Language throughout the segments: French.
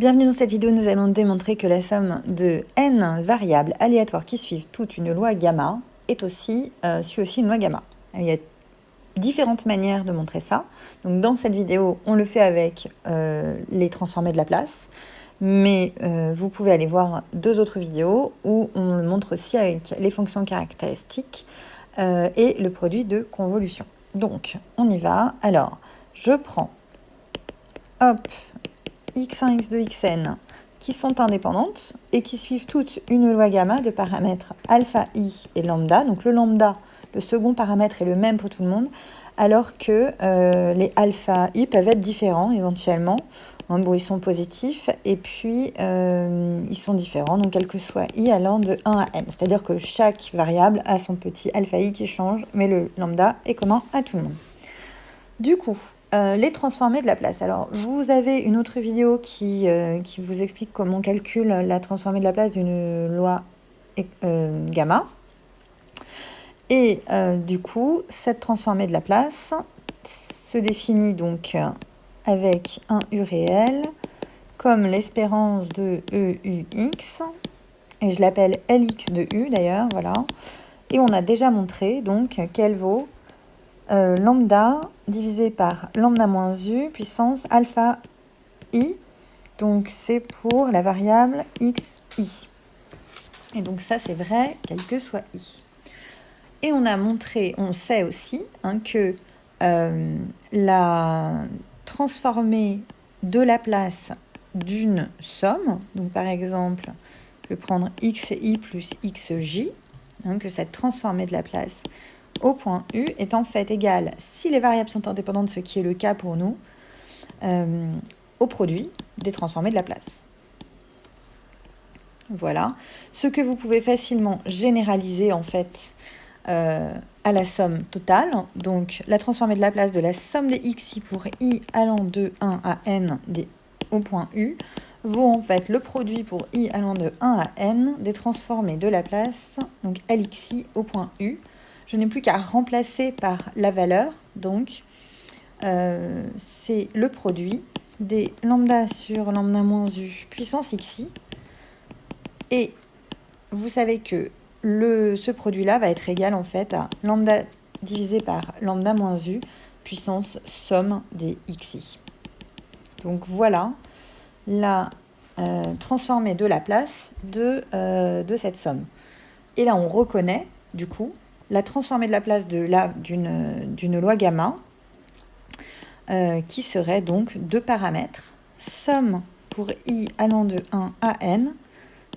Bienvenue dans cette vidéo, nous allons démontrer que la somme de n variables aléatoires qui suivent toute une loi gamma suit aussi une loi gamma. Il y a différentes manières de montrer ça. Donc dans cette vidéo, on le fait avec les transformés de Laplace, mais vous pouvez aller voir deux autres vidéos où on le montre aussi avec les fonctions caractéristiques et le produit de convolution. Donc on y va. Alors je prends, hop, x1, x2, xn qui sont indépendantes et qui suivent toutes une loi gamma de paramètres alpha, i et lambda. Donc le lambda, le second paramètre, est le même pour tout le monde, alors que les alpha, i peuvent être différents éventuellement. Bon, ils sont positifs et puis ils sont différents, donc quel que soit i allant de 1 à n. C'est-à-dire que chaque variable a son petit alpha i qui change, mais le lambda est commun à tout le monde. Du coup, les transformés de Laplace. Alors, vous avez une autre vidéo qui vous explique comment on calcule la transformée de Laplace d'une loi gamma. Et du coup, cette transformée de Laplace se définit donc avec un u réel comme l'espérance de EUX, et je l'appelle Lx de u d'ailleurs, voilà. Et on a déjà montré donc qu'elle vaut lambda divisé par lambda moins u puissance alpha i, donc c'est pour la variable xi. Et donc ça c'est vrai quel que soit i. Et on a montré, on sait aussi que la transformée de Laplace d'une somme, donc par exemple, je vais prendre xi plus xj, que cette transformée de Laplace au point U est en fait égale, si les variables sont indépendantes, ce qui est le cas pour nous, au produit des transformés de Laplace. Voilà. Ce que vous pouvez facilement généraliser en fait à la somme totale. Donc la transformée de Laplace de la somme des xi pour i allant de 1 à n au point U vaut en fait le produit pour i allant de 1 à n des transformés de Laplace, donc Lxi au point U. Je n'ai plus qu'à remplacer par la valeur, donc c'est le produit des lambda sur lambda moins u puissance xi. Et vous savez que ce produit-là va être égal en fait à lambda divisé par lambda moins u puissance somme des xi. Donc voilà la transformée de Laplace de cette somme. Et là, on reconnaît, du coup, la transformée de Laplace d'une loi gamma, qui serait donc deux paramètres, somme pour i allant de 1 à n,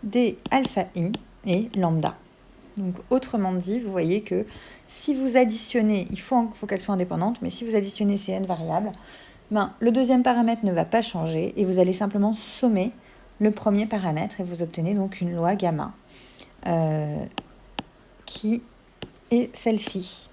des alpha i et lambda. Donc autrement dit, vous voyez que si vous additionnez, il faut qu'elles soient indépendantes, mais si vous additionnez ces n variables, le deuxième paramètre ne va pas changer et vous allez simplement sommer le premier paramètre et vous obtenez donc une loi gamma qui est celle-ci.